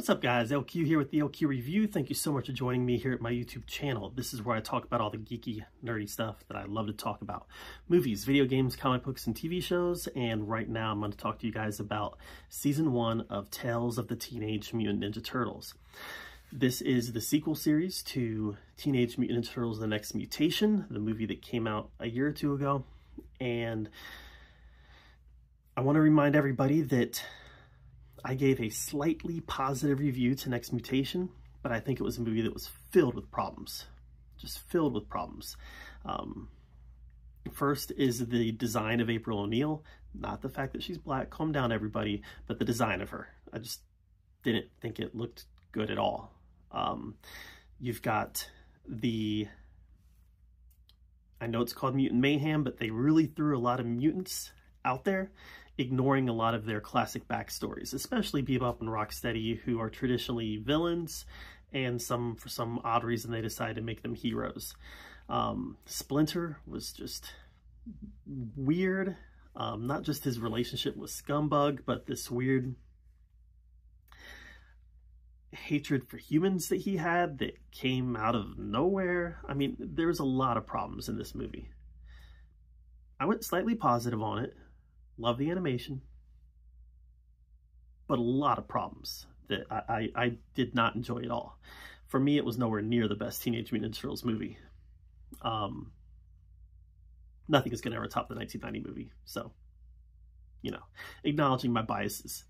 What's up guys, LQ here with the LQ Review. Thank you so much for joining me here at my YouTube channel. This is where I talk about all the geeky, nerdy stuff that I love to talk about. Movies, video games, comic books, and TV shows. And right now I'm going to talk to you guys about Season 1 of Tales of the Teenage Mutant Ninja Turtles. This is the sequel series to Teenage Mutant Ninja Turtles: The Next Mutation, the movie that came out a year or two ago. And I want to remind everybody that I gave a slightly positive review to Next Mutation, but I think it was a movie that was filled with problems. Just filled with problems. First is the design of April O'Neil. Not the fact that she's black, calm down everybody, but the design of her. I just didn't think it looked good at all. You've got the, I know it's called Mutant Mayhem, but they really threw a lot of mutants out there, ignoring a lot of their classic backstories, especially Bebop and Rocksteady, who are traditionally villains, and for some odd reason they decided to make them heroes. Splinter was just weird, not just his relationship with Scumbug, but this weird hatred for humans that he had that came out of nowhere. I mean, there's a lot of problems in this movie. I went slightly positive on it. Love the animation, but a lot of problems that I did not enjoy at all. For me, it was nowhere near the best Teenage Mutant Ninja Turtles movie. Nothing is going to ever top the 1990 movie, so, you know, acknowledging my biases.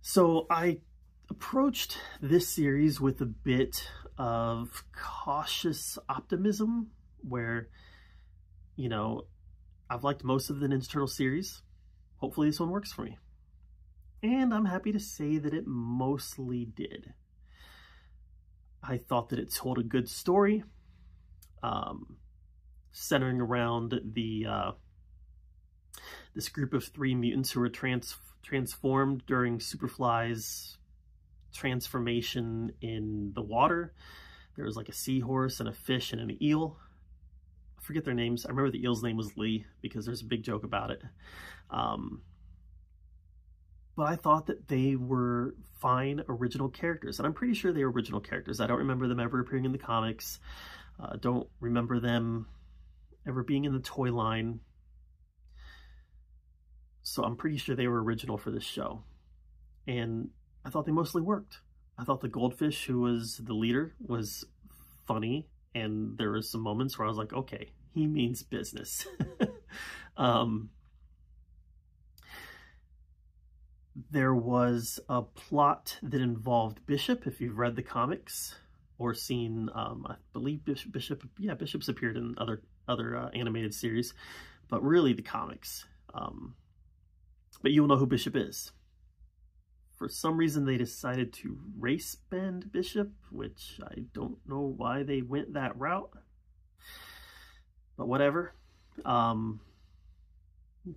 So I approached this series with a bit of cautious optimism, where, you know, I've liked most of the Ninja Turtle series. Hopefully this one works for me. And I'm happy to say that it mostly did. I thought that it told a good story, centering around this group of 3 mutants who were transformed during Superfly's transformation in the water. There was like a seahorse and a fish and an eel. Forget their names. I remember the eel's name was Lee because there's a big joke about it. But I thought that they were fine original characters, and I'm pretty sure they were original characters. I don't remember them ever appearing in the comics. Don't remember them ever being in the toy line. So I'm pretty sure they were original for this show. And I thought they mostly worked. I thought the goldfish, who was the leader, was funny. And there were some moments where I was like, okay, he means business. There was a plot that involved Bishop, if you've read the comics or seen, I believe Bishop's appeared in other animated series, but really the comics. But you'll know who Bishop is. For some reason, they decided to race bend Bishop, which I don't know why they went that route. But whatever.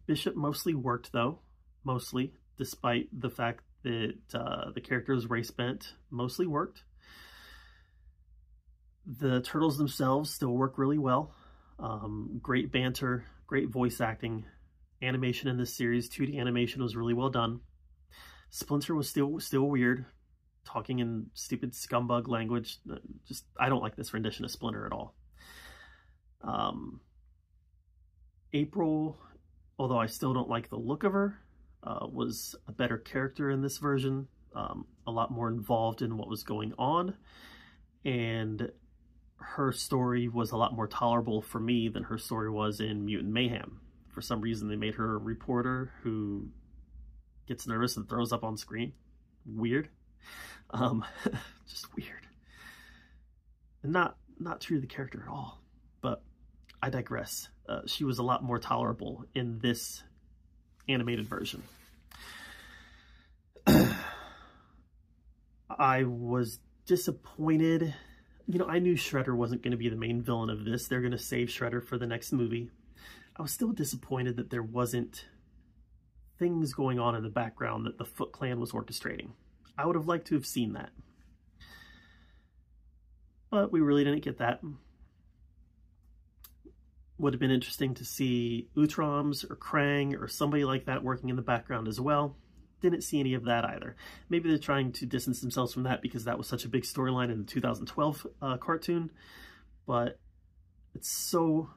Bishop mostly worked, though. Mostly. Despite the fact that the character was race bent. Mostly worked. The Turtles themselves still work really well. Great banter. Great voice acting. Animation in this series, 2D animation, was really well done. Splinter was still weird, talking in stupid scumbug language. Just, I don't like this rendition of Splinter at all. April, although I still don't like the look of her, was a better character in this version, a lot more involved in what was going on, and her story was a lot more tolerable for me than her story was in Mutant Mayhem. For some reason, they made her a reporter who gets nervous and throws up on screen. Weird. Just weird. And not true to the character at all. But I digress. She was a lot more tolerable in this animated version. I was disappointed. You know, I knew Shredder wasn't going to be the main villain of this. They're going to save Shredder for the next movie. I was still disappointed that there wasn't things going on in the background that the Foot Clan was orchestrating. I would have liked to have seen that. But we really didn't get that. Would have been interesting to see Utroms or Krang or somebody like that working in the background as well. didn't see any of that either. Maybe they're trying to distance themselves from that because that was such a big storyline in the 2012 cartoon, but it's so,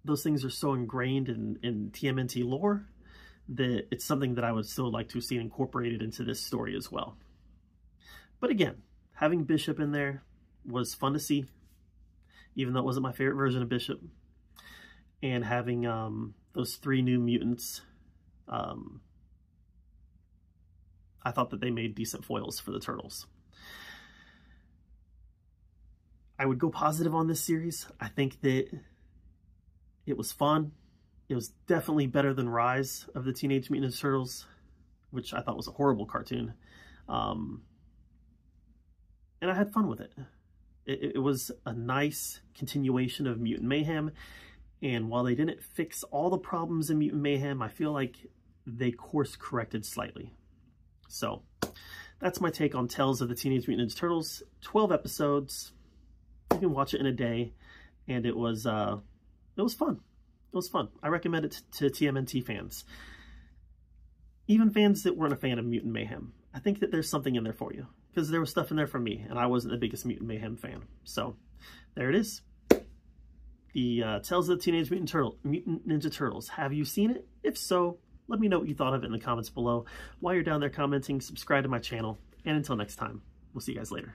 those things are so ingrained in TMNT lore that it's something that I would still like to see incorporated into this story as well. But again, having Bishop in there was fun to see, even though it wasn't my favorite version of Bishop. And having those 3 new mutants, I thought that they made decent foils for the Turtles. I would go positive on this series. I think that it was fun. It was definitely better than Rise of the Teenage Mutant Ninja Turtles, which I thought was a horrible cartoon. And I had fun with it. It was a nice continuation of Mutant Mayhem. And while they didn't fix all the problems in Mutant Mayhem, I feel like they course corrected slightly. So that's my take on Tales of the Teenage Mutant Ninja Turtles. 12 episodes. You can watch it in a day, and it was fun. It was fun. I recommend it to TMNT fans. Even fans that weren't a fan of Mutant Mayhem. I think that there's something in there for you, because there was stuff in there for me, and I wasn't the biggest Mutant Mayhem fan. So there it is. The Tales of the Teenage Mutant Ninja Turtles. Have you seen it? If so, let me know what you thought of it in the comments below. While you're down there commenting, subscribe to my channel, and until next time, we'll see you guys later.